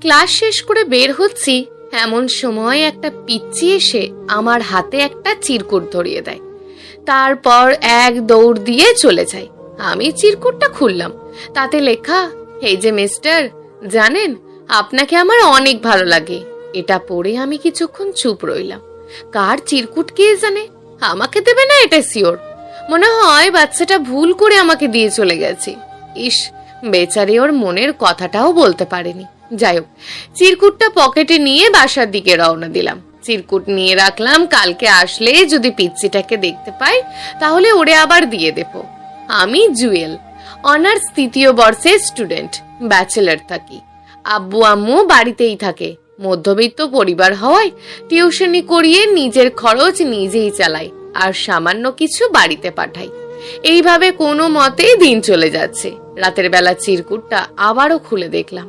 Class শেষ করে বের হচ্ছি, এমন সময় একটা পিচ্চি এসে আমার হাতে একটা চিরকুট ধরিয়ে দেয়। তারপর এক দৌড় দিয়ে চলে যায়। আমি চিরকুটটা খুললাম, তাতে লেখা, এই যে মিস্টার, জানেন আপনাকে আমার অনেক ভালো লাগে। এটা পড়ে আমি কিছুক্ষণ চুপ রইলাম। কার চিরকুট কে জানে, আমাকে দেবে না এটা শিওর। মনে হয় বাচ্চাটা ভুল করে আমাকে দিয়ে চলে গেছে। ইস, বেচারি ওর মনের কথাটাও বলতে পারেনি। যাই হোক, চিরকুটটা পকেটে নিয়ে বাসার দিকে রওনা দিলাম। চিরকুট নিয়ে রাখলাম, কালকে আসলে যদি পিচ্চিটাকে দেখতে পাই তাহলে ওরে আবার দিয়ে দেব। আমি জুয়েল, অনার্স 3য় বর্ষের স্টুডেন্ট, ব্যাচেলার থাকি। আব্বু আম্মু বাড়িতেই থাকে। মধ্যবিত্ত পরিবার হওয়ায় টিউশনি করিয়ে নিজের খরচ নিজেই চালাই, আর সামান্য কিছু বাড়িতে পাঠাই। এইভাবে কোনো মতেই দিন চলে যাচ্ছে। রাতের বেলা চিরকুটটা আবারও খুলে দেখলাম।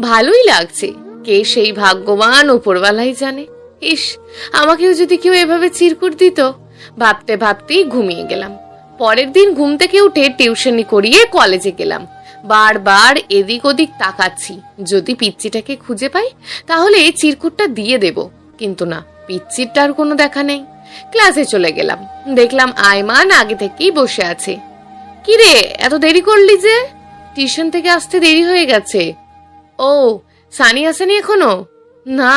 ভালোই লাগছে। কে সেই ভাগ্যবান উপরওয়ালাই জানে। ইস, আমাকেও যদি কেউ এভাবে চিরকুট দিত। ভাবতে ভাবতেই ঘুমিয়ে গেলাম। পরের দিন ঘুম থেকে উঠে টিউশনি করিয়ে কলেজে গেলাম। বারবার এদিক ওদিক তাকাচ্ছি, যদি পিচ্চিটাকে খুঁজে পাই তাহলে চিরকুটটা দিয়ে দেব। কিন্তু না, পিচ্চিটার কোনো দেখা নেই। ক্লাসে চলে গেলাম, দেখলাম আয়মান আগে থেকেই বসে আছে। কিরে, এত দেরি করলি যে? টিউশন থেকে আসতে দেরি হয়ে গেছে। ও, সানি আসেনি এখনো? না,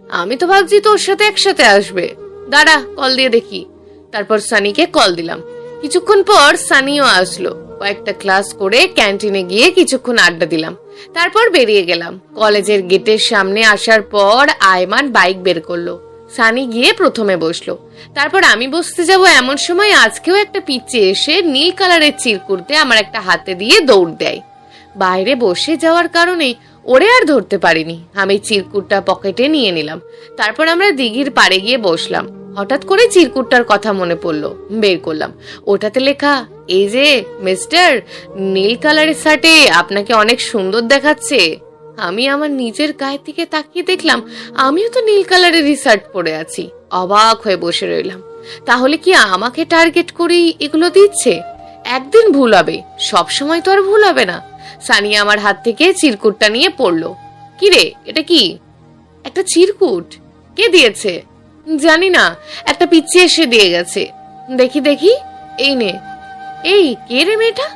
আমি তো ভাবছি তোর সাথে একসাথে আসবে। দাঁড়া, কল দিয়ে দেখি। তারপর সানিকে কল দিলাম। কিছুক্ষণ পর সানিও আসলো। কয়েকটা ক্লাস করে ক্যান্টিনে গিয়ে কিছুক্ষণ আড্ডা দিলাম। তারপর বেরিয়ে গেলাম। কলেজের গেটের সামনে আসার পর আয়মান বাইক বের করলো। সানি গিয়ে প্রথমে বসলো। তারপর আমি বসতে যাব, এমন সময় আজকেও একটা পিচ্চি এসে নীল কালারের চিরকুটে আমার একটা হাতে দিয়ে দৌড় দেয়। বাইরে বসে যাওয়ার কারণে ওরে আর ধরতে পারিনি। আমি চিরকুটটা পকেটে নিয়ে নিলাম। তারপর আমরা দিঘির পাড়ে গিয়ে বসলাম। হঠাৎ করে চিরকুটটার কথা মনে পড়লো, বের করলাম। ওটাতে লেখা, এই যে মিস্টার, নীল কালারের শার্টে আপনাকে অনেক সুন্দর দেখাচ্ছে। আমি আমার নিজের গায়ের দিকে তাকিয়ে দেখলাম আমিও তো নীল কালারের শার্ট পরে আছি। অবাক হয়ে বসে রইলাম। তাহলে কি আমাকে টার্গেট করেই এগুলো দিচ্ছে? একদিন ভুল হবে, সব সময় তো আর ভুল হবে না। সানিয়া আমার হাত থেকে চিরকুটটা নিয়ে পড়লো। কি রে, এটা কি? একটা চিরকুট? কে দিয়েছে? জানি না, একটা পিচ্চি এসে দিয়ে গেছে। দেখি দেখি, এই নে। এই, কে রে মেয়েটা?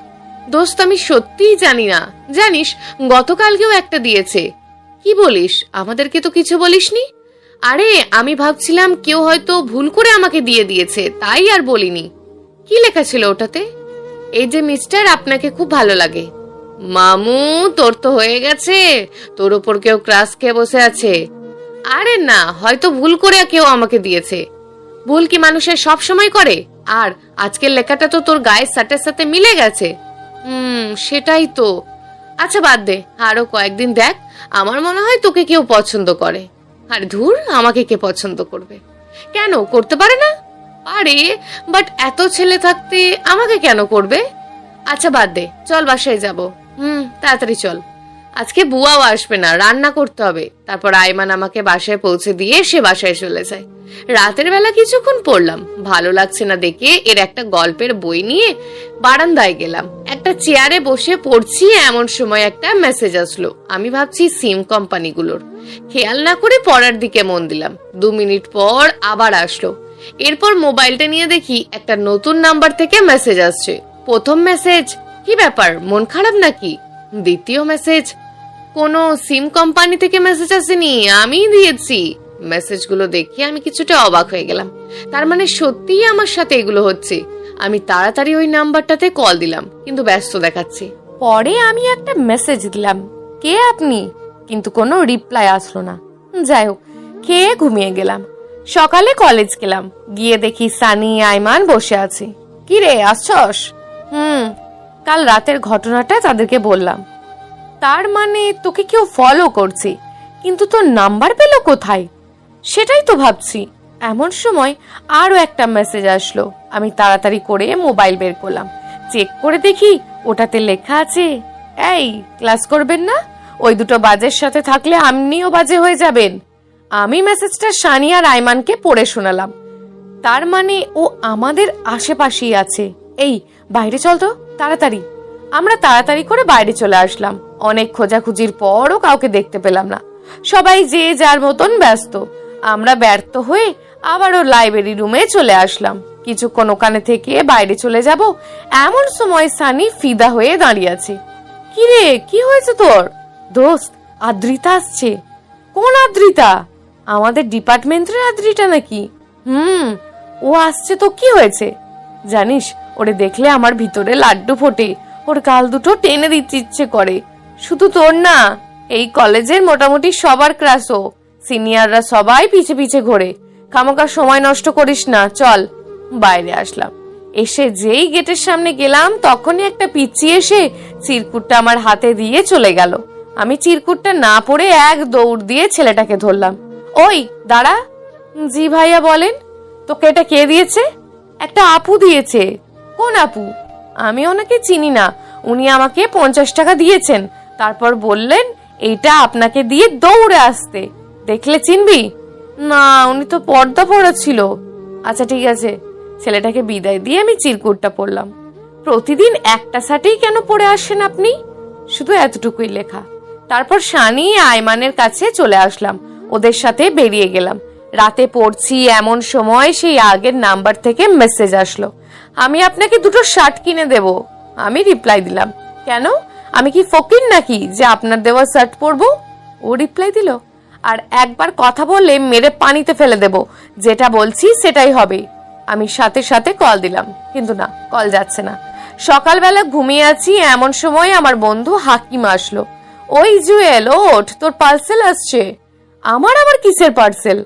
দোস্ত, আমি সত্যিই জানি না। জানিস, গতকালকেও একটা দিয়েছে। কি বলিস? আমাদেরকে তো কিছু বলিসনি। আরে, আমি ভাবছিলাম কেউ হয়তো ভুল করে আমাকে দিয়ে দিয়েছে, তাই আর বলিনি। কি লেখা ছিল ওটাতে? এই যে মিস্টার, আপনাকে খুব ভালো লাগে। মামু, তোর তো হয়ে গেছে। তোর উপর কেউ ক্রাশ খেয়ে বসে আছে। আরে না, হয়তো ভুল করে কেউ আমাকে দিয়েছে। ভুল কি মানুষের সব সময় করে? আর আজকের লেখাটা তো তোর গায়ের শার্টের সাথে মিলে গেছে। সেটাই তো। আচ্ছা বাদ দে, আরো কয়েকদিন দেখ। আমার মনে হয় তোকে কেউ পছন্দ করে। আর ধুর, আমাকে কে পছন্দ করবে? কেন, করতে পারে না? পারে, বাট এত ছেলে থাকতে আমাকে কেন করবে? আচ্ছা বাদ দে, চল বাসায় যাব। তাড়াতাড়ি চল, আজকে বুয়াও আসবে না, রান্না করতে হবে। তারপর আয়মান আমাকে বাসায় পৌঁছে দিয়ে সে বাসায় চলে যায়। রাতের বেলা কিছুক্ষণ পড়লাম, ভালো লাগছে না দেখে এর একটা গল্পের বই নিয়ে বারান্দায় গেলাম। একটা চেয়ারে বসে পড়ছি, এমন সময় একটা মেসেজ আসলো। আমি ভাবছি সিম কোম্পানিগুলোর। খেয়াল না করে পড়ার দিকে মন দিলাম। 2 মিনিট পর আবার আসলো। এরপর মোবাইলটা নিয়ে দেখি একটা নতুন নাম্বার থেকে মেসেজ আসছে। প্রথম মেসেজ, কি ব্যাপার, মন খারাপ নাকি? দ্বিতীয় মেসেজ, কোনো সিম কোম্পানি থেকে মেসেজ আসেনি, আমি দিয়েছি। মেসেজগুলো দেখে আমি কিছুটা অবাক হয়ে গেলাম। তার মানে সত্যিই আমার সাথে এগুলো হচ্ছে। আমি তাড়াতাড়ি ওই নাম্বারটাতে কল দিলাম, কিন্তু ব্যস্ত দেখাচ্ছে। পরে আমি একটা মেসেজ দিলাম, কে আপনি? কিন্তু কোনো রিপ্লাই আসলো না। যাই হোক, খেয়ে ঘুমিয়ে গেলাম। সকালে কলেজ গেলাম, গিয়ে দেখি সানি আয়মান বসে আছে। কি রে, আসছস? কাল রাতের ঘটনাটা তাদেরকে বললাম। তার মানে তোকে কেউ ফলো করছে, কিন্তু তোর নাম্বার পেল কোথায়? সেটাই তো ভাবছি। এমন সময় আরো একটা মেসেজ আসলো। আমি তাড়াতাড়ি করে মোবাইল বের করলাম। চেক করে দেখি ওটাতে লেখা আছে, এই ক্লাস করবেন না? ওই দুটো বাজের সাথে থাকলে আপনিও বাজে হয়ে যাবেন। আমি মেসেজটা সানি আর আয়মানকে পড়ে শোনালাম। তার মানে ও আমাদের আশেপাশেই আছে। এই, বাইরে চল তো তাড়াতাড়ি। আমরা তাড়াতাড়ি করে বাইরে চলে আসলাম। অনেক খোঁজাখুঁজির পরও কাউকে দেখতে পেলাম না। সবাই যে যার মতন ব্যস্ত। আমরা ব্যর্থ হয়ে আবারও লাইব্রেরি রুমে চলে আসলাম। কিছুক্ষণ ওখানে থেকে বাইরে চলে যাব এমন সময় সানি ফিদা হয়ে দাঁড়িয়ে আছে। কিরে, কি হয়েছে তোর? দোস্ত, আদ্রিতা আসছে। কোন আদ্রিতা? আমাদের ডিপার্টমেন্টের আদ্রিতা নাকি? ও আসছে তো কি হয়েছে? জানিস, ওরে দেখলে আমার ভিতরে লাড্ডু ফোটে। ওর গাল দুটো টেনে দিতে ইচ্ছে করে। শুধু তোর না, এই কলেজের মোটামুটি সবার ক্রাশ ও। সিনিয়ররা সবাই পিছে পিছে ঘোরে। খামোকা সময় নষ্ট করিস না, চল। বাইরে আসলাম। এসে যেই গেটের সামনে গেলাম তখনই একটা পিচ্চি এসে চিরকুটটা আমার হাতে দিয়ে চলে গেল। আমি চিরকুটটা না পড়ে এক দৌড় দিয়ে ছেলেটাকে ধরলাম। ওই দাঁড়া। জি ভাইয়া বলেন। তোকে এটা কে দিয়েছে? একটা আপু দিয়েছে। কোন আপু? আমি ওনাকে চিনি না। উনি আমাকে 50 টাকা দিয়েছেন, তারপর বললেন এইটা আপনাকে দিয়ে দৌড়ে আসতে। দেখলে চিনবি? না, উনি তো পর্দা পরা ছিল। আচ্ছা ঠিক আছে। ছেলেটাকে বিদায় দিয়ে আমি চিরকুটটা পড়লাম। প্রতিদিন একটা শার্টেই কেন পরে আসেন আপনি? শুধু এতটুকুই লেখা। তারপর সানি আয়মানের কাছে চলে আসলাম। ওদের সাথে বেরিয়ে গেলাম। রাতে পড়ছি এমন সময় সেই আগের নাম্বার থেকে মেসেজ আসলো, আমি আপনাকে দুটো শার্ট কিনে দেব। আমি রিপ্লাই দিলাম, কেন? আমি কি ফকির নাকি যে আপনার দেওয়া শার্ট পরবো? ও রিপ্লাই দিল, আর একবার কথা বললে মেরে পানিতে ফেলে দেব, যেটা বলছি সেটাই হবে। আমি সাথে সাথে কল দিলাম, কিন্তু না, কল যাচ্ছে না। সকালবেলা ঘুমিয়ে আছি এমন সময় আমার বন্ধু হাকিম আসলো। ওই জুয়েল, ওঠ, তোর পার্সেল আসছে। আমার আবার কিসের পার্সেল?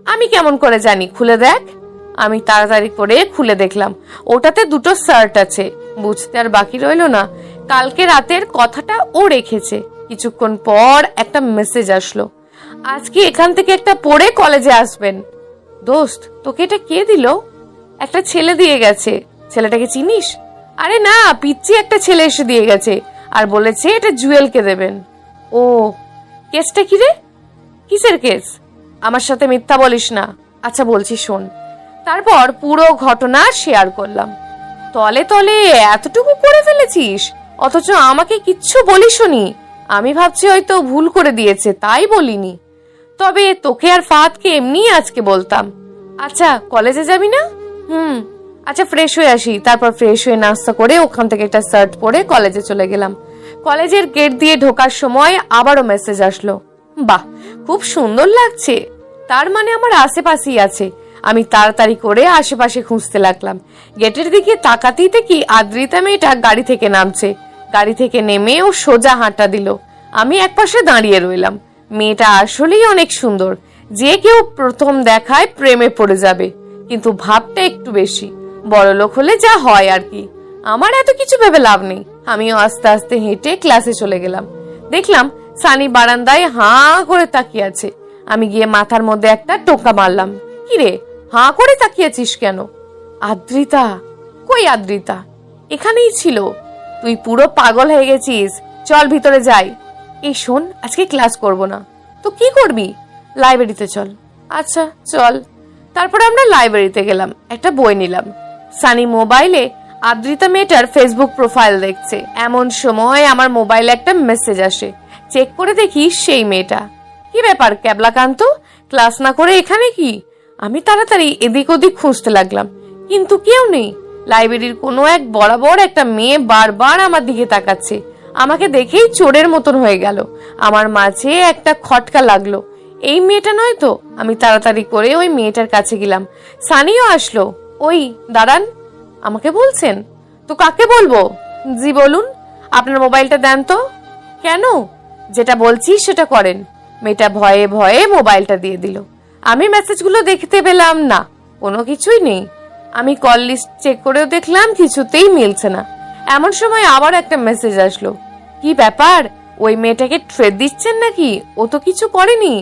আমি কেমন করে জানি? খুলে দেখ। আমি তাড়াতাড়ি করে খুলে দেখলাম ওটাতে দুটো শার্ট আছে। বুঝতে আর বাকি রইল না, কালকে রাতের কথাটা ও রেখেছে। কিছুক্ষণ পর একটা মেসেজ আসলো, আজকে এখান থেকে একটা পরে কলেজে আসবেন। দোস্ত, তোকে এটা কে দিল? একটা ছেলে দিয়ে গেছে। ছেলেটাকে চিনিস? আরে না, পিচ্চি একটা ছেলে এসে দিয়ে গেছে আর বলেছে এটা জুয়েলকে দেবেন। ও, কেসটা কি রে? কিসের কেস? আমার সাথে মিথ্যা বলিস না। আচ্ছা বলছি শোন। তারপর পুরো ঘটনা শেয়ার করলাম। তলে তলে এতটুকু করে ফেলেছিস, অথচ আমাকে কিচ্ছু বলিসনি। আমি ভাবছি হয়তো ভুল করে দিয়েছে, তাই বলিনি। তবে তোকে আর ফাহাদকে এমনি আজকে বলতাম। আচ্ছা, কলেজে যাবি না? আচ্ছা, ফ্রেশ হয়ে আসি। তারপর ফ্রেশ হয়ে নাস্তা করে ওখান থেকে একটা শার্ট পরে কলেজে চলে গেলাম। কলেজের গেট দিয়ে ঢোকার সময় আবারও মেসেজ আসলো, বাহ, খুব সুন্দর লাগছে। তার মানে আমার আশেপাশেই আছে। আমি তাড়াতাড়ি করে আশেপাশে খুঁজতে লাগলাম। গেটের দিকে তাকাতেই দেখি আদ্রিতা মেয়েটা গাড়ি থেকে নামছে। গাড়ি থেকে নেমে ও সোজা হাঁটা দিল। আমি একপাশে দাঁড়িয়ে রইলাম। মেয়েটা আসলেই অনেক সুন্দর, যে কেউ প্রথম দেখায় প্রেমে পড়ে যাবে, কিন্তু ভাবটা একটু বেশি। বড়লোক হলে যা হয় আর কি। আমার এত কিছু ভেবে লাভ নেই। আমিও আস্তে আস্তে হেঁটে ক্লাসে চলে গেলাম। দেখলাম সানি বারান্দায় হাঁ করে তাকিয়ে আছে। আমি গিয়ে মাথার মধ্যে একটা টোকা মারলাম, কিরে হাঁ করে তাকিয়েছিস কেন? আদ্রিতা? কই আদ্রিতা? এখানেই ছিল। তুই পুরো পাগল হয়ে গেছিস, চল ভিতরে যাই। এই শোন, আজকে ক্লাস করব না। তো কি করবি? লাইব্রেরিতে চল। আচ্ছা চল। তারপর আমরা লাইব্রেরিতে গেলাম, একটা বই নিলাম। সানি মোবাইলে আদ্রিতা মেয়েটার ফেসবুক প্রোফাইল দেখছে। এমন সময় আমার মোবাইলে একটা মেসেজ আসে। চেক করে দেখি সেই মেয়েটা। কি ব্যাপার ক্যাবলাকান্ত, ক্লাস না করে এখানে কি? আমি তাড়াতাড়ি এদিক ওদিক খুঁজতে লাগলাম, কিন্তু কেউ নেই। লাইব্রেরির কোনো এক বরাবর একটা মেয়ে বারবার আমার দিকে তাকাচ্ছে। আমাকে দেখেই চোরের মতন হয়ে গেল। আমার মাঝে একটা খটকা লাগলো, এই মেয়েটা নয় তো? আমি তাড়াতাড়ি করে ওই মেয়েটার কাছে গেলাম। সানিও আসলো। ওই দাঁড়ান, আমাকে বলছেন? তো কাকে বলবো? জি বলুন। আপনার মোবাইলটা দেন তো। কেন? যেটা বলছি সেটা করেন। মেয়েটা ভয়ে ভয়ে মোবাইলটা দিয়ে দিল। আমি মেসেজগুলো দেখতে পেলাম না, কোনো কিছুই নেই। আমি কল লিস্ট চেক করেও দেখলাম, কিছুতেই মিলছে না। এমন সময় আবার একটা মেসেজ আসলো, কি ব্যাপার, ওই মেয়েটাকে ট্রেড দিচ্ছেন নাকি? ও তো কিছু করেনি।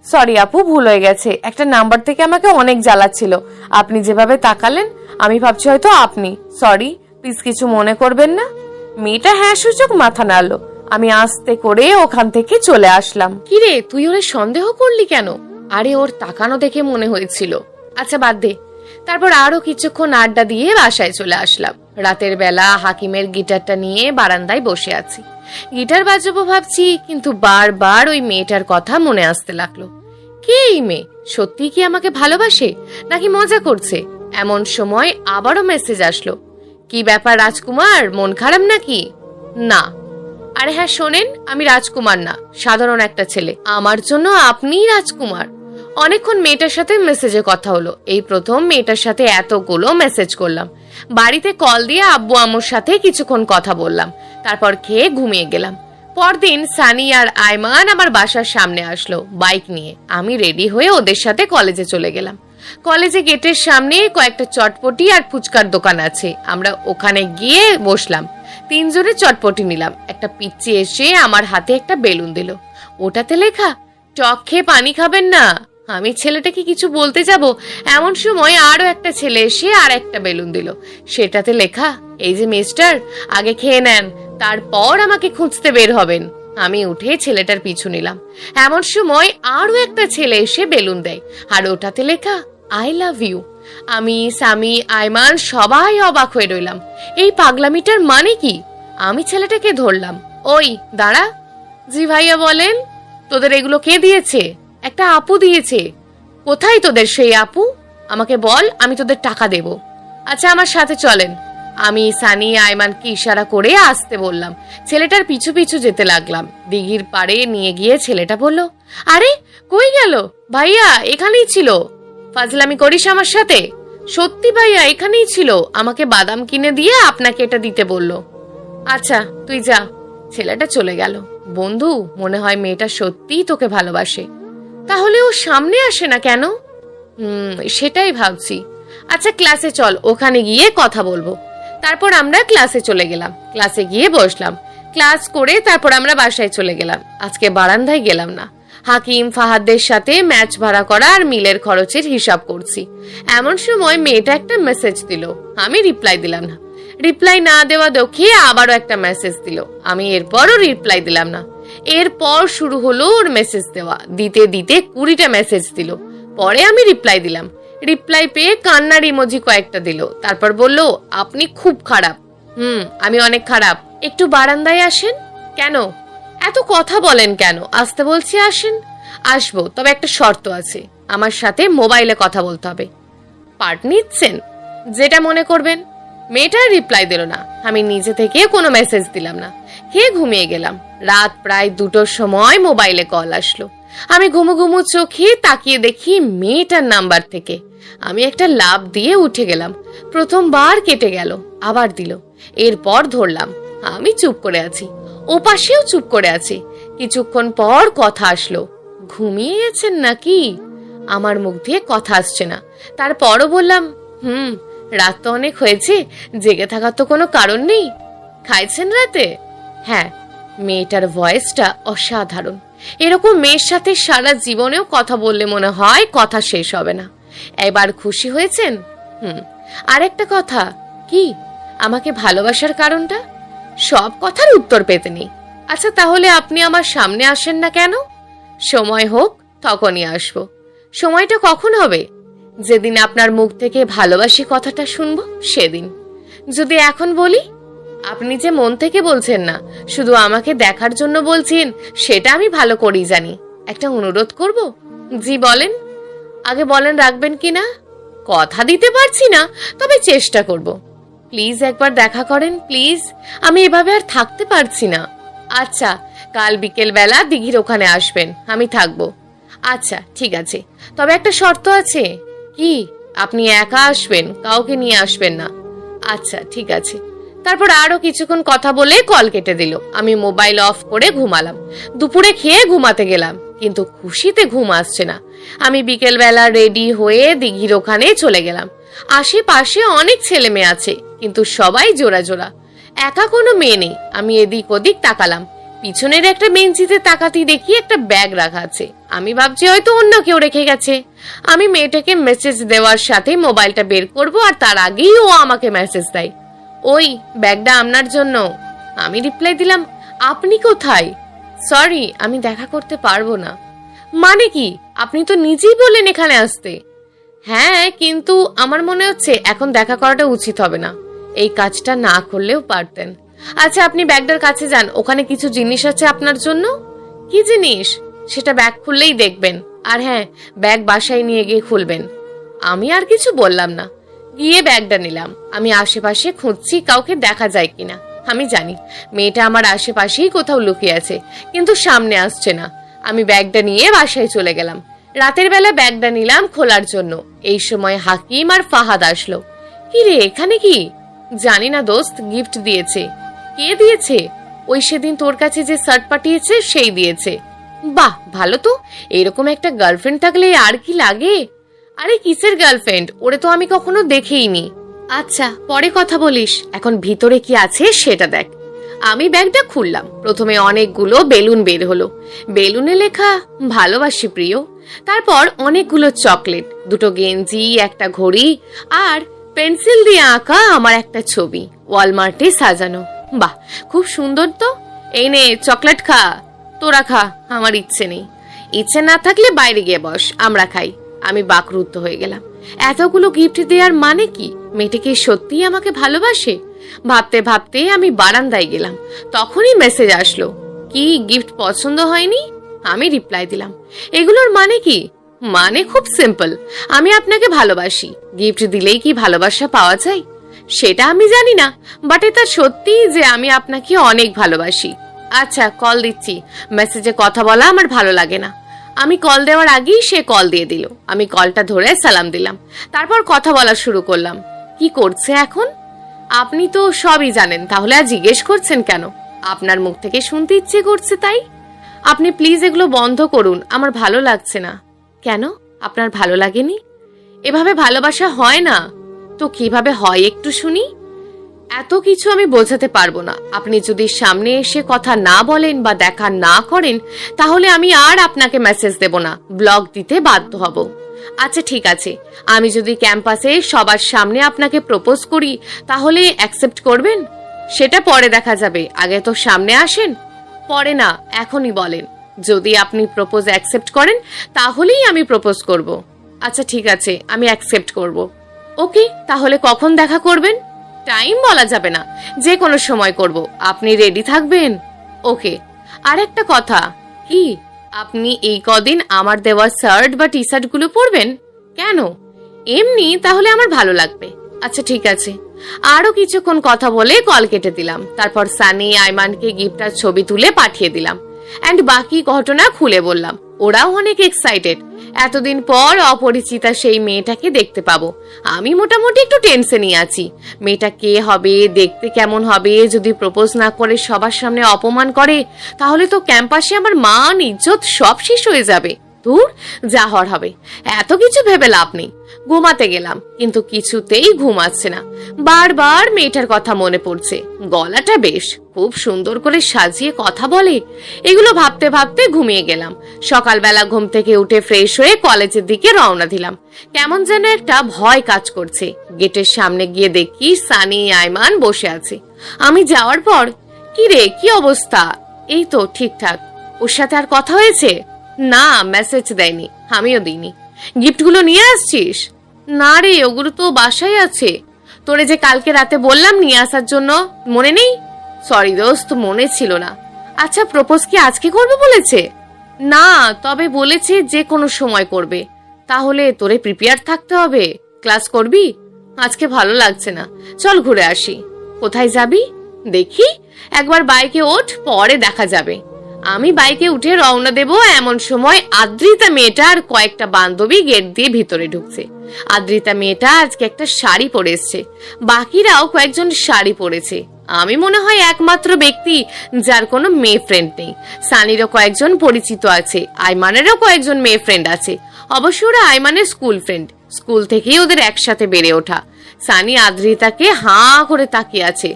সরি আপু, ভুল হয়ে গেছে। একটা নাম্বার থেকে আমাকে অনেক জ্বালাচ্ছিল। আপনি যেভাবে তাকালেন আমি ভাবছি হয়তো আপনি। সরি, প্লিজ কিছু মনে করবেন না। মেয়েটা হ্যাঁ সূচক মাথা নাড়লো। আমি আস্তে করে ওখান থেকে চলে আসলাম। কিরে, তুই ওরে সন্দেহ করলি কেন? আরে ওর তাকানো দেখে মনে হয়েছিল। আচ্ছা বাদ দে। তারপর আরো কিছুক্ষণ আড্ডা দিয়ে বাসায় চলে আসলাম। রাতের বেলা হাকিমের গিটারটা নিয়ে বারান্দায় বসে আছি। গিটার বাজাবো ভাবছি, কিন্তু বারবার ওই মেয়েটার কথা মনে আসতে লাগলো। কে এই মেয়ে? সত্যি কি আমাকে ভালোবাসে নাকি মজা করছে? এমন সময় আবারও মেসেজ আসলো। কি ব্যাপার রাজকুমার, মন খারাপ নাকি? না। আরে হ্যাঁ শোনেন, আমি রাজকুমার না, সাধারণ একটা ছেলে। আমার জন্য আপনিই রাজকুমার। অনেকক্ষণ মেয়েটার সাথে মেসেজে কথা হলো। এই প্রথম মেয়েটার সাথে এতগুলো মেসেজ করলাম। বাড়িতে কল দিয়ে আব্বু আম্মুর সাথে কিছুক্ষণ কথা বললাম, তারপর খেয়ে ঘুমিয়ে গেলাম। পরদিন সানি আর আয়মান আমার বাসার সামনে আসলো বাইক নিয়ে। আমি রেডি হয়ে ওদের সাথে কলেজে চলে গেলাম। কলেজে গেটের সামনে কয়েকটা চটপটি আর ফুচকার দোকান আছে, আমরা ওখানে গিয়ে বসলাম। তিনজনে চটপটি নিলাম। একটা পিচ্চি এসে আমার হাতে একটা বেলুন দিল, ওটাতে লেখা টক খেয়ে পানি খাবেন না। আমি ছেলেটাকে কিছু বলতে যাব, এমন সময় আরো একটা ছেলে এসে আর একটা বেলুন দিল, সেটাতে লেখা এই যে মিস্টার, আগে খেয়ে নেন, তারপর আমাকে খুঁজতে বের হবেন। আমি উঠে ছেলেটার পিছু নিলাম। এমন সময় আরো একটা ছেলে এসে বেলুন দেয়, আর ওটাতে লেখা আই লাভ ইউ। আমি, সামি, আয়মান সবাই অবাক হয়ে রইলাম। এই পাগলামিটার মানে কি? আমি ছেলেটাকে ধরলাম। ওই দাঁড়া। জি ভাইয়া বলেন। তোদের এগুলো কে দিয়েছে? একটা আপু দিয়েছে। কোথায় তোদের সেই আপু? আমাকে বল, আমি তোদের টাকা দেব। আচ্ছা আমার সাথে চলেন। আমি সানি আয়মানকে ইশারা করে আসতে বললাম। ছেলেটার পিছু পিছু যেতে লাগলাম। দিঘির পাড়ে নিয়ে গিয়ে ছেলেটা বলল, আরে কই গেল? ভাইয়া এখানেই ছিল। ফাজলামি করিস আমার সাথে? সত্যি ভাইয়া এখানেই ছিল, আমাকে বাদাম কিনে দিয়ে আপনাকে এটা দিতে বলল। আচ্ছা তুই যা। ছেলেটা চলে গেল। বন্ধু, মনে হয় মেয়েটা সত্যিই তোকে ভালোবাসে। তাহলে ও সামনে আসে না কেন? সেটাই ভাবছি। আচ্ছা ক্লাসে চল, ওখানে গিয়ে কথা বলবো। তারপর আমরা ক্লাসে চলে গেলাম। ক্লাসে গিয়ে বসলাম। ক্লাস করে তারপর আমরা বাসায় চলে গেলাম। আজকে বারান্দায় গেলাম না। হাকিম ফাহাদদের সাথে ম্যাচ ভাড়া করা আর মিলের খরচের হিসাব করছি। এমন সময় মেয়েটা একটা মেসেজ দিল। আমি রিপ্লাই দিলাম না। রিপ্লাই না দেওয়া দেখে আবারও একটা মেসেজ দিল। আমি এরপরও রিপ্লাই দিলাম না। এরপর শুরু হলো ওর মেসেজ দেওয়া। দিতে দিতে 20টা মেসেজ দিল। পরে আমি রিপ্লাই দিলাম। রিপ্লাই পেয়ে কান্নার ইমোজি কয়েকটা দিল। তারপর বলল, আপনি খুব খারাপ। আমি অনেক খারাপ। একটু বারান্দায় আসেন। কেন? এত কথা বলেন কেন? আসতে বলছি আসেন। আসবো, তবে একটা শর্ত আছে, আমার সাথে মোবাইলে কথা বলতে হবে। পার্ট নিচ্ছেন? যেটা মনে করবেন। মেয়েটা রিপ্লাই দিল না। আমি নিজে থেকে কোনো মেসেজ দিলাম না। খেয়ে ঘুমিয়ে গেলাম। রাত প্রায় 2টোর সময় মোবাইলে কল আসলো। আমি ঘুমু ঘুমু চোখে তাকিয়ে দেখি মেয়েটার নাম্বার থেকে। আমি একটা লাফ দিয়ে উঠে গেলাম। প্রথমবার কেটে গেল, আবার দিল। এরপর ধরলাম। আমি চুপ করে আছি, ও পাশেও চুপ করে আছে। কিছুক্ষণ পর কথা আসলো। ঘুমিয়ে গেছেন নাকি? আমার মুখ দিয়ে কথা আসছে না। তারপরও বললাম, রাত তো অনেক হয়েছে, জেগে থাকার তো কোনো কারণ নেই। খাইছেন রাতে? হ্যাঁ। মেয়েটার ভয়েসটা অসাধারণ। এরকম মেয়ের সাথে সারা জীবনেও কথা বললে মনে হয় কথা শেষ হবে না। এবার খুশি হয়েছেন? আর একটা কথা। কি? আমাকে ভালোবাসার কারণটা? সব কথার উত্তর পেতে নেই। আচ্ছা তাহলে আপনি আমার সামনে আসেন না কেন? সময় হোক তখনই আসবো। সময়টা কখন হবে? যেদিন আপনার মুখ থেকে ভালোবাসি কথাটা শুনবো সেদিন। যদি এখন বলি? আপনি যে মন থেকে বলছেন না, শুধু আমাকে দেখার জন্য বলছেন, সেটা আমি ভালো করেই জানি। একটা অনুরোধ করব? জি বলেন। আগে বলেন রাখবেন কিনা। কথা দিতে পারছি না, তবে চেষ্টা করব। প্লিজ একবার দেখা করেন প্লিজ, আমি এভাবে আর থাকতে পারছি না। আচ্ছা কাল বিকেল বেলা দিঘির ওখানে আসবেন, আমি থাকবো। আচ্ছা ঠিক আছে, তবে একটা শর্ত আছে। কি? আপনি একা আসবেন, কাউকে নিয়ে আসবেন না। আচ্ছা ঠিক আছে। তারপর আরো কিছুক্ষণ কথা বলে কল কেটে দিল। আমি মোবাইল অফ করে ঘুমালাম। দুপুরে খেয়ে ঘুমাতে গেলাম, কিন্তু খুশিতে ঘুম আসছে না। আমি বিকেল বেলা রেডি হয়ে দিঘির ওখানে চলে গেলাম। আশেপাশে অনেক ছেলে মেয়ে আছে, কিন্তু সবাই জোড়া জোড়া, একা কোনো মেয়ে নেই। আমি এদিক ওদিক তাকালাম। পিছনের একটা বেঞ্চিতে তাকাতেই দেখি একটা ব্যাগ রাখা আছে। আমি ভাবছি হয়তো অন্য কেউ রেখে গেছে। আমি মেয়েটাকে মেসেজ দেওয়ার সাথে মোবাইলটা বের করব, আর তার আগেই ও আমাকে মেসেজ দেয়, ওই ব্যাগটা আপনার জন্য। আমি রিপ্লাই দিলাম, আপনি কোথায়? সরি, আমি দেখা করতে পারবো না। মানে কি? আপনি তো নিজেই বললেন এখানে আসতে। হ্যাঁ, কিন্তু আমার মনে হচ্ছে এখন দেখা করাটা উচিত হবে না। এই কাজটা না করলেও পারতেন। আচ্ছা আপনি ব্যাগটার কাছে যান, ওখানে কিছু জিনিস আছে আপনার জন্য। কি জিনিস? সেটা ব্যাগ খুললেই দেখবেন। আর হ্যাঁ, ব্যাগ বাসায় নিয়ে গিয়ে খুলবেন। আমি আর কিছু বললাম না, গিয়ে ব্যাগটা নিলাম। আমি আশেপাশে খুঁজছি কাউকে দেখা যায় কিনা। আমি জানি মেয়েটা আমার আশেপাশেই কোথাও লুকিয়ে আছে, কিন্তু সামনে আসছে না। আমি ব্যাগটা নিয়ে বাসায় চলে গেলাম। রাতের বেলা ব্যাগটা নিলাম খোলার জন্য। এই সময় হাকিম আর ফাহাদ আসলো। কি রে, এখানে কি? জানি না দোস্ত, গিফট দিয়েছে। কে দিয়েছে? ওই সেদিন তোর কাছে যে শার্ট পাঠিয়েছে সেই দিয়েছে। বাহ, ভালো তো। এরকম একটা গার্লফ্রেন্ড থাকলে আর কি লাগে। আরে কিসের গার্লফ্রেন্ড? ওরে তো আমি কখনো দেখেইনি। আচ্ছা পরে কথা বলিস, এখন ভিতরে কি আছে সেটা দেখ। আমি ব্যাগটা খুললাম। প্রথমে অনেকগুলো বেলুন বের হলো। বেলুনে লেখা ভালোবাসি প্রিয়। তারপর অনেকগুলো চকলেট, দুটো গেঞ্জি, একটা ঘড়ি আর পেন্সিল দিয়ে আঁকা আমার একটা ছবি, ওয়ালমার্টে সাজানো। বাহ, খুব সুন্দর তো। এই নে চকলেট খা। তোরা খা, আমার ইচ্ছে নেই। ইচ্ছে না থাকলে বাইরে গিয়ে বস, আমরা খাই। আমি বাকরুদ্ধ হয়ে গেলাম। এতগুলো গিফট দেওয়ার মানে কি? মেয়েটা কি সত্যিই আমাকে ভালোবাসে? ভাবতে ভাবতে আমি বারান্দায় গেলাম। তখনই মেসেজ আসলো, কি গিফট পছন্দ হয়নি? আমি রিপ্লাই দিলাম, এগুলোর মানে কি? মানে খুব সিম্পল, আমি আপনাকে ভালোবাসি। গিফট দিলেই কি ভালোবাসা পাওয়া যায়? সেটা আমি জানি না, বাট এটা সত্যি যে আমি আপনাকে অনেক ভালোবাসি। আচ্ছা কল দিচ্ছি, মেসেজে কথা বলা আমার ভালো লাগে না। আমি কল দেওয়ার আগেই সে কল দিয়ে দিল। আমি কলটা ধরে সালাম দিলাম, তারপর কথা বলা শুরু করলাম। কি করছে এখন? আপনি তো সবই জানেন, তাহলে আর জিজ্ঞেস করছেন কেন? আপনার মুখ থেকে শুনতে ইচ্ছে করছে তাই। আপনি প্লিজ এগুলো বন্ধ করুন, আমার ভালো লাগছে না। কেন, আপনার ভালো লাগেনি? এভাবে ভালোবাসা হয় না তো কিভাবে হয় একটু শুনি। এত কিছু আমি বোঝাতে পারবো না। আপনি যদি সামনে এসে কথা না বলেন বা দেখা না করেন, তাহলে আমি আর আপনাকে মেসেজ দেব না, ব্লক দিতে বাধ্য হব। আচ্ছা ঠিক আছে, আমি যদি ক্যাম্পাসে সবার সামনে আপনাকে প্রপোজ করি, তাহলে অ্যাকসেপ্ট করবেন? সেটা পরে দেখা যাবে, আগে তো সামনে আসেন। পরে না, এখনই বলেন। যদি আপনি প্রপোজ অ্যাকসেপ্ট করেন, তাহলেই আমি প্রপোজ করব। আচ্ছা ঠিক আছে, আমি অ্যাকসেপ্ট করব। ওকে, তাহলে কখন দেখা করবেন? টাইম বলা যাবে না, যে কোনো সময় করব। আপনি রেডি থাকবেন? ওকে। আর একটা কথা। কি? আপনি এই কদিন আমার দেওয়া শার্ট বা টি শার্ট গুলো পরবেন? কেন? এমনি, তাহলে আমার ভালো লাগবে। আচ্ছা ঠিক আছে। আরো কিছুক্ষণ কথা বলে কল কেটে দিলাম। তারপর সানি আইমানকে গিফটার ছবি তুলে পাঠিয়ে দিলাম এন্ড বাকি ঘটনা খুলে বললাম। ওরাও অনেক এক্সাইটেড। এতদিন পর অপরিচিতা সেই মেয়েটাকে দেখতে পাবো। আমি মোটামুটি একটু টেনশনই আছি। মেয়েটা কে হবে, দেখতে কেমন হবে? যদি প্রপোজ না করে সবার সামনে অপমান করে, তাহলে তো ক্যাম্পাসে আমার মান ইজ্জত সব শেষ হয়ে যাবে। দূর, যা হওয়ার হবে। এত কিছু ভেবে লাভ নেই। ঘুমাতে গেলাম, কিন্তু কিছুতেই ঘুম আসছে না। বারবার মেয়েটার কথা মনে পড়ছে। গলাটা বেশ, খুব সুন্দর করে সাজিয়ে কথা বলে। এগুলো ভাবতে ভাবতে ঘুমিয়ে গেলাম। সকালবেলা ঘুম থেকে উঠে ফ্রেশ হয়ে কলেজের দিকে রওনা দিলাম। কেমন যেন একটা ভয় কাজ করছে। গেটের সামনে গিয়ে দেখি সানি আইমান বসে আছে। আমি যাওয়ার পর, কি রে, কি অবস্থা? এই তো ঠিকঠাক। ওর সাথে আর কথা হয়েছে? না, মেসেজ দেয়নি, আমিও দিইনি। গিফটগুলো নিয়ে আসছিস? না রে, ওগুলো তো বাসায় আছে। তোরে যে কালকে রাতে বললাম নিয়ে আসার জন্য, মনে নেই? সরি দোস্ত, মনে ছিল না। আচ্ছা, প্রপোজ কি আজকে করবে বলেছে? না, তবে বলেছে যে কোনো সময় করবে। তাহলে তোরে প্রিপেয়ার থাকতে হবে। ক্লাস করবি? আজকে ভালো লাগছে না, চল ঘুরে আসি। কোথায় যাবি? দেখি, একবার বাইকে ওঠ, পরে দেখা যাবে। আমি বাইকে উঠে রওনা দেব, এমন সময় আদ্রিতা মেয়েটা আর কয়েকটা বান্ধবী গেট দিয়ে ভিতরে ঢুকছে। আদ্রিতা মেয়েটা আজকে একটা শাড়ি পরে এসছে, বাকিরাও কয়েকজন শাড়ি পরেছে। আমি মনে হয় একমাত্র ব্যক্তি যার কোনো মেয়ে ফ্রেন্ড নেই। সানিরও কয়েকজন পরিচিত আছে, আইমানেরও কয়েকজন মেয়ে ফ্রেন্ড আছে। অবশ্য ওরা আইমানের স্কুল ফ্রেন্ড, স্কুল থেকেই ওদের একসাথে বেড়ে ওঠা। সানি আদ্রিতাকে হাঁ করে তাকিয়ে আছে।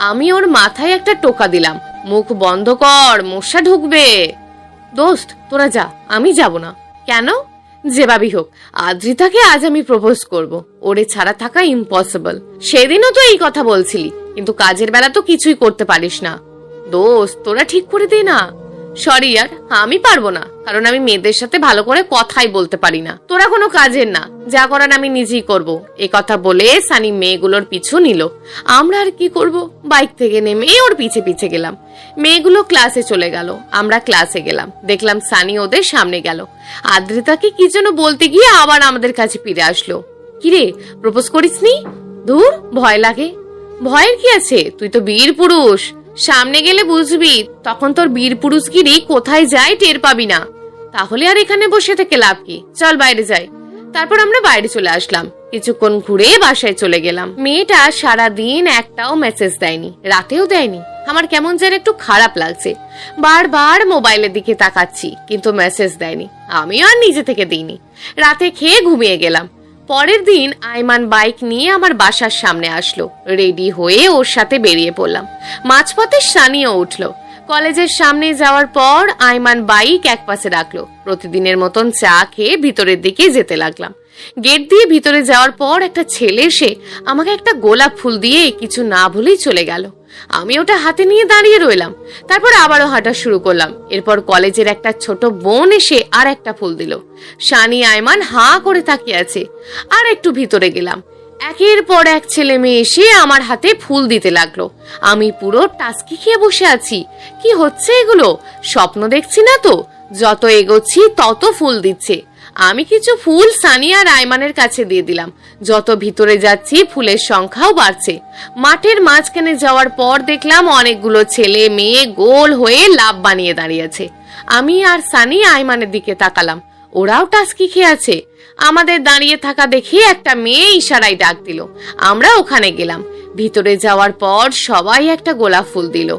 আমি ওর মাথায় একটা টোকা দিলাম, মুখ বন্ধ কর, মশা ঢুকবে। দোস্ত তোরা যা, আমি যাব না। কেন? যেভাবেই হোক, আদ্রিতাকে আজ আমি প্রপোজ করব। ওরে ছাড়া থাকা ইম্পসিবল। সেদিনও তো এই কথা বলছিলি, কিন্তু কাজের বেলা তো কিছুই করতে পারিস না। দোস্ত তোরা ঠিক করে দে না। সরি ইয়ার, আমি পারবো না, কারণ আমি মেয়েদের সাথে ভালো করে কথাই বলতে পারি না। তোরা কোনো কাজের না, যা করার আমি নিজেই করব। এই কথা বলে সানি মেয়েগুলোর পিছু নিল। আমরা আর কি করব, বাইক থেকে নেমে ওর পিছে পিছে গেলাম। মেয়েগুলো ক্লাসে চলে গেল, আমরা ক্লাসে গেলাম। দেখলাম সানি ওদের সামনে গেল। আদ্রিতাকে কি যেন বলতে গিয়ে আবার আমাদের কাছে ফিরে আসলো। কিরে, প্রপোজ করিসনি? ধুর, ভয় লাগে। ভয়ের কি আছে, তুই তো বীর পুরুষ। সামনে গেলে বুঝবি, তখন তোর বীর পুরুষগিরি কোথায় যায় টের পাবি না। তাহলে আর এখানে বসে থেকে লাভ কি, চল বাইরে যাই। তারপর আমরা বাইরে চলে আসলাম। কিছুক্ষণ ঘুরে বাসায় চলে গেলাম। মেয়েটা সারাদিন একটাও মেসেজ দেয়নি, রাতেও দেয়নি। আমার কেমন যেন একটু খারাপ লাগছে। বারবার মোবাইলের দিকে তাকাচ্ছি, কিন্তু মেসেজ দেয়নি। আমিও আর নিজে থেকে দিইনি। রাতে খেয়ে ঘুমিয়ে গেলাম। পরের দিন আইমান বাইক নিয়ে আমার বাসার সামনে আসলো। রেডি হয়ে ওর সাথে বেরিয়ে পড়লাম। মাঝপথে সানিও উঠলো। কলেজের সামনে যাওয়ার পর আইমান বাইক এক পাশে রাখলো। প্রতিদিনের মতন চা খেয়ে ভিতরের দিকে যেতে লাগলাম। গেট দিয়ে ভিতরে যাওয়ার পর একটা ছেলে এসে আমাকে একটা গোলাপ ফুল দিয়ে কিছু না বলেই চলে গেল। আমি ওটা হাতে নিয়ে দাঁড়িয়ে রইলাম। তারপর আবারও হাঁটা শুরু করলাম। এরপর কলেজের একটা ছোট বোন এসে আর একটা ফুল দিল। সানি আইমান হাঁ করে তাকিয়ে আছে। আর একটু ভিতরে গেলাম। একের পর এক ছেলে মেয়ে এসে আমার হাতে ফুল দিতে লাগলো। আমি পুরো টাস্কি খেয়ে বসে আছি। কি হচ্ছে এগুলো, স্বপ্ন দেখছি না তো? যত এগোচ্ছি তত ফুল দিচ্ছে। আমি কিছু ফুল সানি আর আইমানের কাছে দিয়ে দিলাম। যত ভিতরে যাচ্ছি ফুলের সংখ্যাও বাড়ছে। মাঠের মাঝখানে যাওয়ার পর দেখলাম অনেকগুলো ছেলে মেয়ে গোল হয়ে লাভ বানিয়ে দাঁড়িয়েছে। আমি আর সানি আইমানের দিকে তাকালাম। ওরাও টাস্কি খেয়ে আছে। আমাদের দাঁড়িয়ে থাকা দেখে একটা মেয়ে ইশারায় ডাক দিল। আমরা ওখানে গেলাম। ভিতরে যাওয়ার পর সবাই একটা গোলাপ ফুল দিল।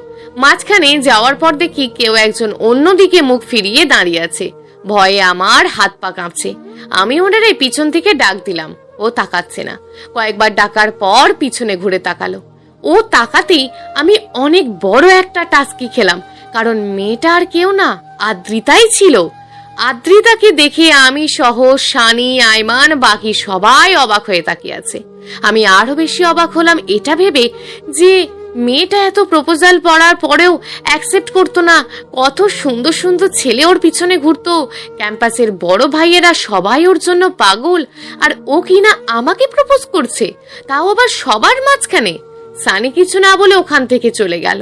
মাঝখানে যাওয়ার পর দেখি কেউ একজন অন্যদিকে মুখ ফিরিয়ে দাঁড়িয়ে আছে। ভয়ে আমার হাত পা কাঁপছে। আমি ওনারে পিছন থেকে ডাক দিলাম, ও তাকাচ্ছে না। কয়েকবার ডাকার পর পিছনে ঘুরে তাকালো। ও তাকাতেই আমি অনেক বড় একটা টাস্কি খেলাম, কারণ মেয়েটা আর কেউ না, আদ্রিতাই ছিল। আদ্রিতাকে দেখে আমি সহ সানি আইমান বাকি সবাই অবাক হয়ে তাকিয়ে আছে। আমি আরো বেশি অবাক হলাম এটা ভেবে যে মেয়েটা এত প্রপোজাল পড়ার পরেও অ্যাকসেপ্ট করতো না। কত সুন্দর সুন্দর ছেলে ওর পিছনে ঘুরতো। ক্যাম্পাসের বড় ভাইয়েরা সবাই ওর জন্য পাগল, আর ও কিনা আমাকে প্রপোজ করছে, তাও আবার সবার মাঝখানে। সানি কিছু না বলে ওখান থেকে চলে গেল।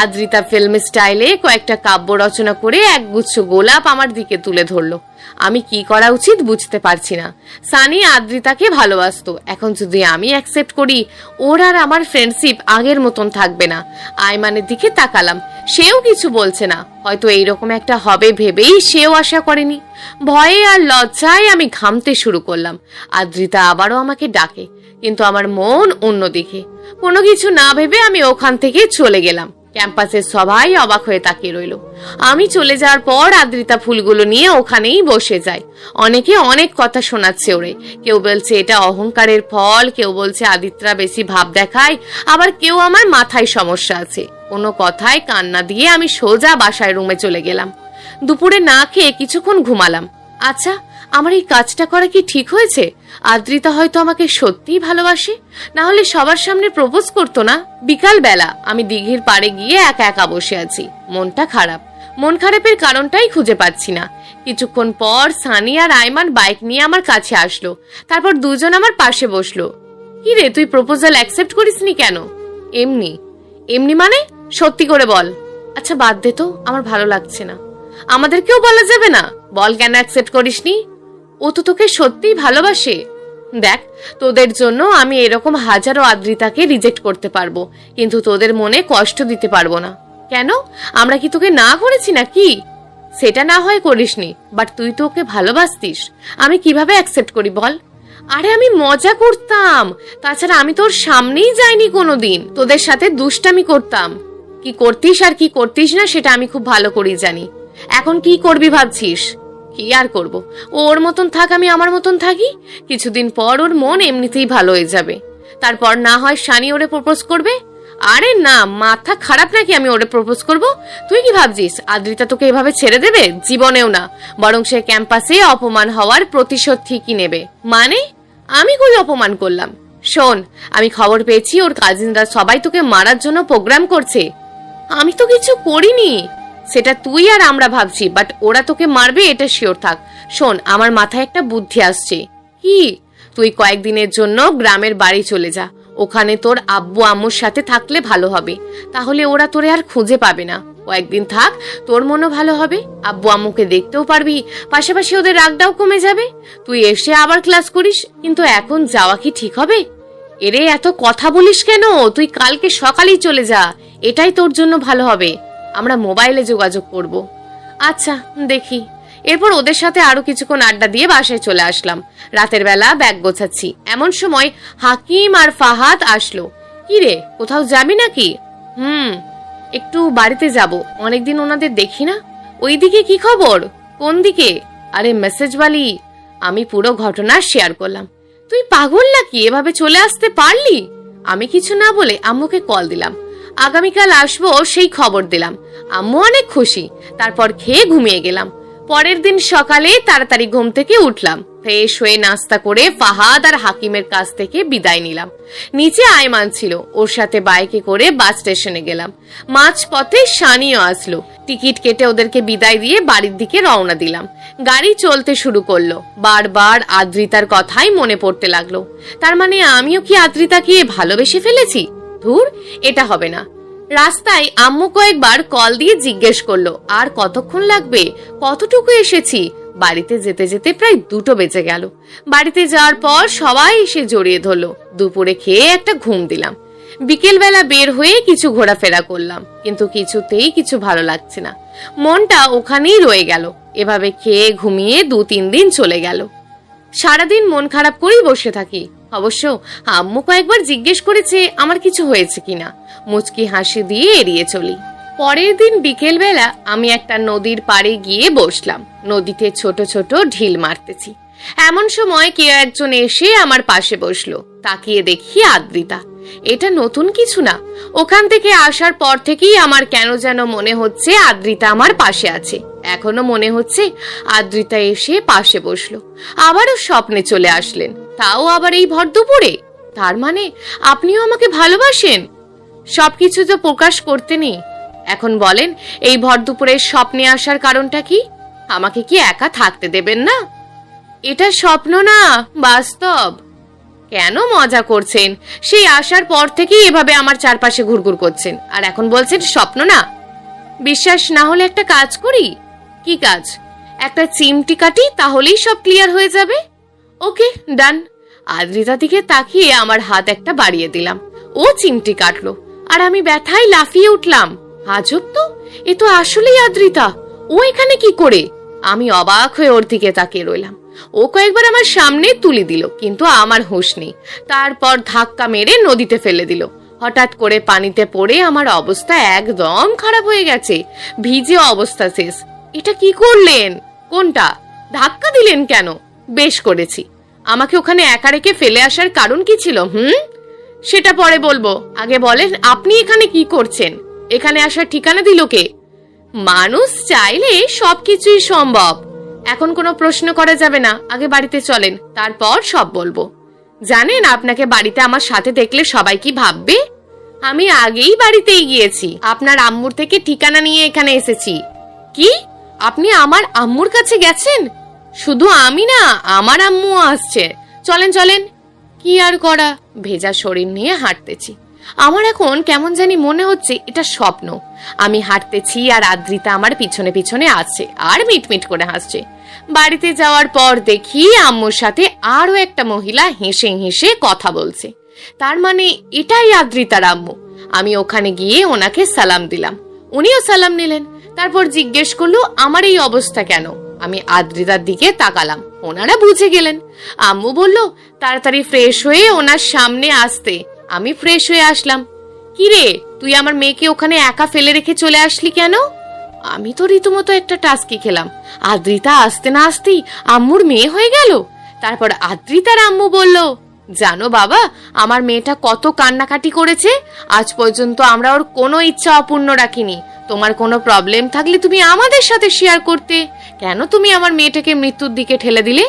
আদ্রিতা ফিল্ম স্টাইলে কয়েকটা কাব্য রচনা করে একগুচ্ছ গোলাপ আমার দিকে তুলে ধরলো। আমি কি করা উচিত বুঝতে পারছি না। সানি আদ্রিতাকে ভালোবাসতো, এখন যদি আমি অ্যাকসেপ্ট করি ওর আর আমার ফ্রেন্ডশিপ আগের মতন থাকবে না। আইমানের দিকে তাকালাম, সেও কিছু বলছে না। হয়তো এইরকম একটা হবে ভেবেই সেও আশা করেনি। ভয়ে আর লজ্জায় আমি ঘামতে শুরু করলাম। আদ্রিতা আবারও আমাকে ডাকে, কিন্তু আমার মন অন্যদিকে। কোনো কিছু না ভেবে আমি ওখান থেকে চলে গেলাম। ক্যাম্পাসের সবাই অবাক হয়ে তাকিয়ে রইল। আমি চলে যাওয়ার পর আদ্রিতা ফুলগুলো নিয়ে ওখানেই বসে যায়। অনেকে অনেক কথা শোনাচ্ছে ওরে। কেউ বলছে এটা অহংকারের ফল, কেউ বলছে আদিত্যরা বেশি ভাব দেখায়, আবার কেউ আমার মাথায় সমস্যা আছে। কোনো কথায় কান্না দিয়ে আমি সোজা বাসায় রুমে চলে গেলাম। দুপুরে না খেয়ে কিছুক্ষণ ঘুমালাম। আচ্ছা, আমার এই কাজটা করা কি ঠিক হয়েছে? আদ্রিতা হয়তো আমাকে সত্যিই ভালোবাসে, না হলে সবার সামনে প্রপোজ করতো না। বিকাল বেলা আমি দিঘির পাড়ে গিয়ে একা একা বসে আছি। মনটা খারাপ। মন খারাপের কারণটাই খুঁজে পাচ্ছি না। কিছুক্ষণ পর সানি আর আইমান বাইক নিয়ে আমার কাছে আসলো। তারপর দুজন আমার পাশে বসলো। কি রে, তুই প্রপোজাল অ্যাকসেপ্ট করিসনি কেন? এমনি। এমনি মানে? সত্যি করে বল। আচ্ছা বাদ দে তো, আমার ভালো লাগছে না। আমাদেরকেও বলা যাবে না? বল কেন অ্যাকসেপ্ট করিসনি? ও তো তোকে সত্যিই ভালোবাসে। দেখ, তোদের জন্য আমি এরকম হাজারো আদ্রিতাকে রিজেক্ট করতে পারবো, কিন্তু তোদের মনে কষ্ট দিতে পারবো না। কেন? আমরা কি তোকে না করেছি নাকি? সেটা না হয় করিসনি, বাট তুই তো ওকে ভালোবাসতিস। আমি কিভাবে অ্যাকসেপ্ট করি বল? আরে আমি মজা করতাম, তাছাড়া আমি তোর সামনেই যাইনি কোনোদিন। তোদের সাথে দুষ্টামি করতাম। কি করতিস আর কি করতিস না সেটা আমি খুব ভালো করেই জানি। এখন কি করবি ভাবছিস? কি আর করব, ওর মতন থাক, আমি আমার মতন থাকি। কিছুদিন পর ওর মন এমনিতেই ভালো হয়ে যাবে। তারপর না হয় সানি ওরে প্রপোজ করবে। আরে না, মাথা খারাপ নাকি আমি ওরে প্রপোজ করব? তুই কি ভাবছিস আদ্রিতা তোকে এভাবে ছেড়ে দেবে? জীবনেও না। বরং সে ক্যাম্পাসে অপমান হওয়ার প্রতিশোধ ঠিকই নেবে। মানে? আমি কই অপমান করলাম? শোন, আমি খবর পেয়েছি ওর কাজিনরা সবাই তোকে মারার জন্য প্রোগ্রাম করছে। আমি তো কিছু করিনি। সেটা তুই আর আমরা ভাবছি, বাট ওরা তোকে মারবে এটা শিওর থাক। শোন, আমার মাথায় একটা বুদ্ধি আসছে। কি? তুই কয়েকদিনের জন্য গ্রামের বাড়ি চলে যা। ওখানে তোর আব্বু আম্মুর সাথে থাকলে ভালো হবে, তাহলে ওরা তোরে আর খুঁজে পাবে না। কয়েকদিন থাক, তোর মনও ভালো হবে, আব্বু আম্মুকে দেখতেও পারবি, পাশাপাশি ওদের রাগটাও কমে যাবে। তুই এসে আবার ক্লাস করিস। কিন্তু এখন যাওয়া কি ঠিক হবে? এরে, এত কথা বলিস কেন? তুই কালকে সকালেই চলে যা, এটাই তোর জন্য ভালো হবে। আমরা মোবাইলে যোগাযোগ করব। আচ্ছা, দেখি। এরপর ওদের সাথে আরো কিছুক্ষণ আড্ডা দিয়ে বাসায় চলে আসলাম। রাতের বেলা ব্যাগ গোছাচ্ছি, এমন সময় হাকিম আর ফাহাদ আসলো। কি রে, কোথাও যাবি নাকি? একটু বাড়িতে যাব, অনেকদিন ওনাদের দেখি না। ওইদিকে কি খবর? কোন দিকে? আরে মেসেজওয়ালি। আমি পুরো ঘটনা শেয়ার করলাম। তুই পাগল নাকি, এভাবে চলে আসতে পারলি? আমি কিছু না বলে আম্মুকে কল দিলাম, আগামীকাল আসবো সেই খবর দিলাম। আম্মু অনেক খুশি। তারপর খেয়ে ঘুমিয়ে গেলাম। পরের দিন সকালে তাড়াতাড়ি ঘুম থেকে উঠলাম, ফ্রেশ হয়ে নাস্তা করে ফাহাদ আর হাকিমের কাছ থেকে বিদায় নিলাম। নিচে আয়মান ছিল, ওর সাথে বাইকে করে বাস স্টেশনে গেলাম। মাঝপথে শানিও আসলো। টিকিট কেটে ওদেরকে বিদায় দিয়ে বাড়ির দিকে রওনা দিলাম। গাড়ি চলতে শুরু করলো। বারবার আদ্রিতার কথাই মনে পড়তে লাগলো। তার মানে আমিও কি আদ্রিতাকে ভালোবেসে ফেলেছি? ধুর, এটা হবে না। রাস্তায় আম্মু কয়েকবার কল দিয়ে জিজ্ঞেস করলো আর কতক্ষণ লাগবে, কতটুকু এসেছি। বাড়িতে যেতে যেতে প্রায় 2টো বেজে গেল। বাড়িতে যাওয়ার পর সবাই এসে জড়িয়ে ধরলো। দুপুরে খেয়ে একটা ঘুম দিলাম। বিকেলবেলা বের হয়ে কিছু ঘোরাফেরা করলাম, কিন্তু কিছুতেই কিছু ভালো লাগছে না। মনটা ওখানেই রয়ে গেল। এভাবে খেয়ে ঘুমিয়ে 2-3 দিন চলে গেল। সারাদিন মন খারাপ করেই বসে থাকি। অবশ্য আম্মু কয়েকবার জিজ্ঞেস করেছে আমার কিছু হয়েছে কিনা। মুচকি হাসি দিয়ে এড়িয়ে চলি। পরের দিন বিকেলবেলা আমি একটা নদীর পাড়ে গিয়ে বসলাম। নদীতে ছোট ছোট ঢিল মারতেছি। এমন সময় কেউ একজন এসে আমার পাশে বসলো। তাকিয়ে দেখি আদ্রিতা। এটা নতুন কিছু না। ওখান থেকে আসার পর থেকেই আমার কেন যেন মনে হচ্ছে আদ্রিতা আমার পাশে আছে। এখনো মনে হচ্ছে আদ্রিতা এসে পাশে বসলো। আবারও স্বপ্নে চলে আসলেন, তাও আবার এই ভর দুপুরে। তার মানে আপনিও আমাকে ভালোবাসেন? সবকিছু তো প্রকাশ করতে নেই। এখন বলেন, এই ভর দুপুরে স্বপ্নে আসার কারণটা কি? আমাকে কি একা থাকতে দেবেন না? এটা স্বপ্ন না, বাস্তব। কেন মজা করছেন? সেই আসার পর থেকেই এভাবে আমার চারপাশে ঘুরঘুর করছেন, আর এখন বলছেন স্বপ্ন না। বিশ্বাস না হলে একটা কাজ করি। কি কাজ? একটা চিমটি কাটি, তাহলেই সব ক্লিয়ার হয়ে যাবে। ওকে, ডান। আদ্রিতা দিকে তাকিয়ে আমার হাত একটা বাড়িয়ে দিলাম। ও চিমটি কাটলো আর আমি ব্যথায় লাফিয়ে উঠলাম। আজব তো, এ তো আসলেই আদ্রিতা। ও এখানে কি করে? আমি অবাক হয়ে ওর দিকে তাকিয়ে রইলাম। ও কয়েকবার আমার সামনে তুলে দিল, কিন্তু আমার হুঁশ নেই। তারপর ধাক্কা মেরে নদীতে ফেলে দিল। হঠাৎ করে পানিতে পড়ে আমার অবস্থা একদম খারাপ হয়ে গেছে। ভিজে অবস্থা শেষ। এটা কি করলেন? কোনটা? ধাক্কা দিলেন কেন? বেশ করেছি। আমাকে ওখানে একা রেখে ফেলে আসার কারণ কি ছিল? সেটা পরে বলবো, আগে বলেন আপনি এখানে কি করছেন? এখানে আসার ঠিকানা দিল কে? মানুষ চাইলে সবকিছুই সম্ভব। এখন কোনো প্রশ্ন করা যাবে না, আগে বাড়িতে চলেন, তারপর সব বলবো। জানেন আপনাকে বাড়িতে আমার সাথে দেখলে সবাই কি ভাববে? আমি আগেই বাড়িতেই গিয়েছি, আপনার আম্মুর থেকে ঠিকানা নিয়ে এখানে এসেছি। কি? আপনি আমার আম্মুর কাছে গেছেন? শুধু আমি না, আমার আম্মুও আসছে। চলেন চলেন। কি আর করা, ভেজা শরীর নিয়ে হাঁটতেছি। আমার এখন কেমন জানি মনে হচ্ছে এটা স্বপ্ন। আমি হাঁটতেছি আর আদ্রিতা আমার পিছনে পিছনে আছে আর মিটমিট করে হাসছে। বাড়িতে যাওয়ার পর দেখি আম্মুর সাথে আরো একটা মহিলা হেসে হেসে কথা বলছে। তার মানে এটাই আদ্রিতার আম্মু। আমি ওখানে গিয়ে ওনাকে সালাম দিলাম, উনিও সালাম নিলেন। তারপর জিজ্ঞেস করলো আমার এই অবস্থা কেন। আমি আদ্রিতার দিকে তাকালাম, ওনারা বুঝে গেলেন। আম্মু বলল তাড়াতাড়ি ফ্রেশ হয়ে ওনার সামনে আসতে। আমি ফ্রেশ হয়ে আসলাম। কি রে, তুই আমার মেয়েকে ওখানে একা ফেলে রেখে চলে আসলি কেন? আমি তো রীতিমতো একটা টাস্কি খেলাম। আদ্রিতা আসতে না আসতেই আম্মুর মেয়ে হয়ে গেল। তারপর আদ্রিতার আম্মু বলল, জানো বাবা, আমার মেয়েটা কত কান্নাকাটি করেছে। আজ পর্যন্ত আমরা ওর কোনো ইচ্ছা অপূর্ণ রাখিনি। তোমার কোনো প্রবলেম থাকলে তুমি আমাদের সাথে শেয়ার করতে। কেন তুমি আমার মেয়েটাকে মৃত্যুর দিকে ঠেলে দিলে?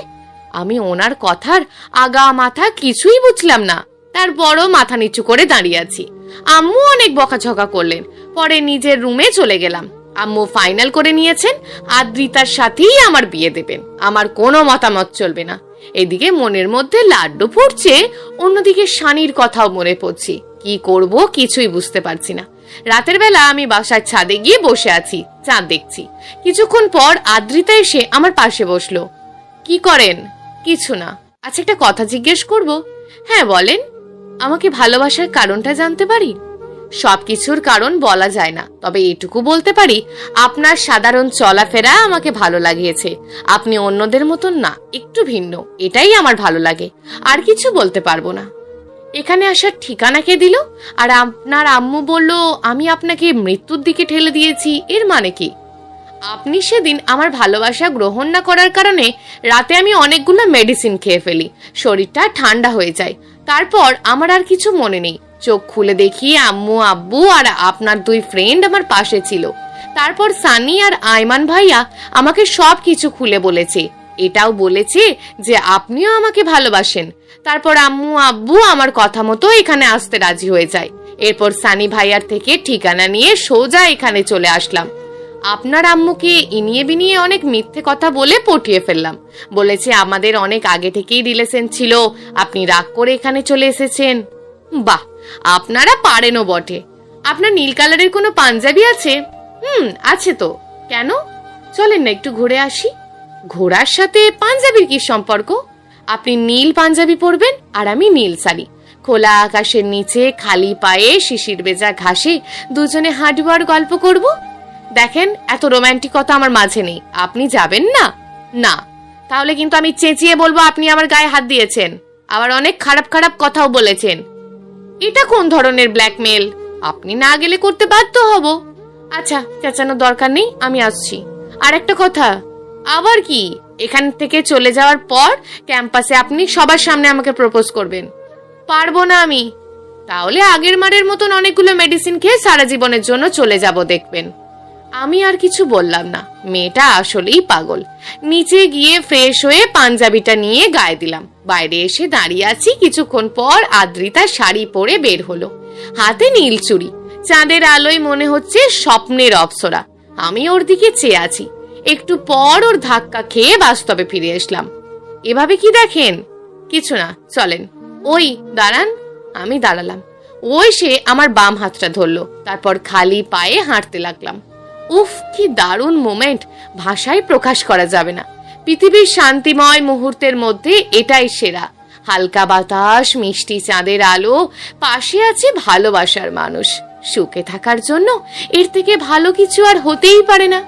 আমি ওনার কথার আগা মাথা কিছুই বুঝলাম না। তারপরও মাথা নিচু করে দাঁড়িয়ে আছি। আম্মু অনেক বকাঝকা করলেন। পরে নিজের রুমে চলে গেলাম। আম্মু ফাইনাল করে নিয়েছেন আদ্রিতার সাথেই আমার বিয়ে দেবেন, আমার কোনো মতামত চলবে না। এদিকে মনের মধ্যে লাড্ডু ফুটছে, অন্যদিকে শানির কথাও মনে পড়ছে। কি করব কিছুই বুঝতে পারছি না। রাতের বেলা আমি বাসার ছাদে গিয়ে বসে আছি, চাঁদ দেখছি। কিছুক্ষণ পর আদ্রিতা এসে আমার পাশে বসলো। কি করেন? কিছু না। আচ্ছা, একটা কথা জিজ্ঞেস করব? হ্যাঁ বলেন। আমাকে ভালোবাসার কারণটা জানতে পারি? সবকিছুর কারণ বলা যায় না, তবে এটুকু বলতে পারি আপনার সাধারণ চলাফেরা আমাকে ভালো লাগিয়েছে। আপনি অন্যদের মতন না, একটু ভিন্ন, এটাই আমার ভালো লাগে। আর কিছু বলতে পারবো না। এখানে আসার ঠিকানা কে দিল? আর আপনার আম্মু বলল আমি আপনাকে মৃত্যুর দিকে ঠেলে দিয়েছি, এর মানে কি? আপনি সেদিন আমার ভালোবাসা গ্রহণ না করার কারণে রাতে আমি অনেকগুলো মেডিসিন খেয়ে ফেলি, শরীরটা ঠান্ডা হয়ে যায়। তারপর আমার আর কিছু মনে নেই। চোখ খুলে দেখি আম্মু, আব্বু আর আপনার দুই ফ্রেন্ড আমার পাশে ছিল। তারপর সানি আর আইমান ভাইয়া আমাকে সব কিছু খুলে বলেছে, এটাও বলেছে যে আপনিও আমাকে ভালোবাসেন। তারপর আম্মু আব্বু আমার কথা মতো এখানে আসতে রাজি হয়ে যায়। এরপর সানি ভাইয়ার থেকে ঠিকানা নিয়ে সোজা এখানে চলে আসলাম। আপনার আম্মুকে ইনিয়ে বিনিয়ে অনেক মিথ্যে কথা বলে পটিয়ে ফেললাম। বলেছে আমাদের অনেক আগে থেকেই রিলেশন ছিল, আপনি রাগ করে এখানে চলে এসেছেন। বাহ, আপনারা পারেনও বটে। আপনার নীল কালারের কোনো পাঞ্জাবি আছে? আছে তো। কেন? চলেন না একটু ঘুরে আসি। ঘোড়ার সাথে পাঞ্জাবির কি সম্পর্ক? আপনি নীল পাঞ্জাবি পরবেন আর আমি নীল শাড়ি। খোলা আকাশের নিচে খালি পায়ে শিশির ভেজা ঘাসে দুজনে হাঁটবার গল্প করব। দেখেন, এত রোমান্টিকতা আমার মাঝে নেই। আপনি যাবেন না? না। তাহলে কিন্তু আমি চেঁচিয়ে বলবো আপনি আমার গায়ে হাত দিয়েছেন, আবার অনেক খারাপ খারাপ কথাও বলেছেন। এটা কোন ধরনের ব্ল্যাকমেল? আপনি না গেলে করতে বাধ্য হব। আচ্ছা, চেঁচানোর দরকার নেই, আমি আসছি। আর একটা কথা। আবার কি? এখান থেকে চলে যাওয়ার পর ক্যাম্পাসে আপনি সবার সামনে আমাকে প্রপোজ করবেন। পারবো না আমি। তাহলে আগের মারের মতন অনেকগুলো মেডিসিন খেয়ে সারা জীবনের জন্য চলে যাব, দেখবেন। আমি আর কিছু বললাম না। মেয়েটা আসলেই পাগল। নিচে গিয়ে ফ্রেশ হয়ে পাঞ্জাবিটা নিয়ে গায়ে দিলাম। বাইরে এসে দাঁড়িয়ে আছি। কিছুক্ষণ পর আদ্রিতা শাড়ি পরে বের হলো, হাতে নীল চুড়ি। চাঁদের আলোয় মনে হচ্ছে স্বপ্নের অপ্সরা। আমি ওর দিকে চেয়ে আছি। একটু পর ওর ধাক্কা খেয়ে বাস্তবে ফিরে আসলাম। এভাবে কি দেখেন? কিছু না, চলেন। ওই দাঁড়ান। আমি দাঁড়ালাম। ওই সে আমার বাম হাতটা ধরলো। তারপর খালি পায়ে হাঁটতে লাগলাম। উফ, কি দারুণ মোমেন্ট, ভাষায় প্রকাশ করা যাবে না। পৃথিবীর শান্তিময় মুহূর্তের মধ্যে এটাই সেরা। হালকা বাতাস, মিষ্টি চাঁদের আলো, পাশে আছে ভালোবাসার মানুষ। সুখে থাকার জন্য এর থেকে ভালো কিছু আর হতেই পারে না।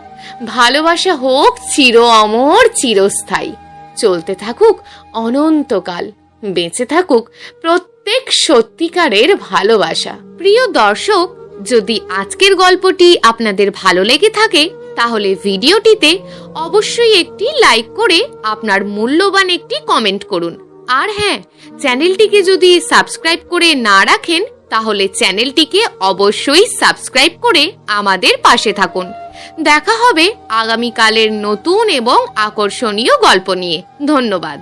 ভালোবাসা হোক চির অমর, চিরস্থায়ী, চলতে থাকুক অনন্তকাল, বেঁচে থাকুক প্রত্যেক সত্যিকারের ভালোবাসা। প্রিয় দর্শক, যদি আজকের গল্পটি আপনাদের ভালো লেগে থাকে তাহলে ভিডিওটিতে অবশ্যই একটি লাইক করে আপনার মূল্যবান একটি কমেন্ট করুন। আর হ্যাঁ, চ্যানেলটিকে যদি সাবস্ক্রাইব করে না রাখেন তাহলে চ্যানেলটিকে অবশ্যই সাবস্ক্রাইব করে আমাদের পাশে থাকুন। দেখা হবে আগামীকালের নতুন এবং আকর্ষণীয় গল্প নিয়ে। ধন্যবাদ।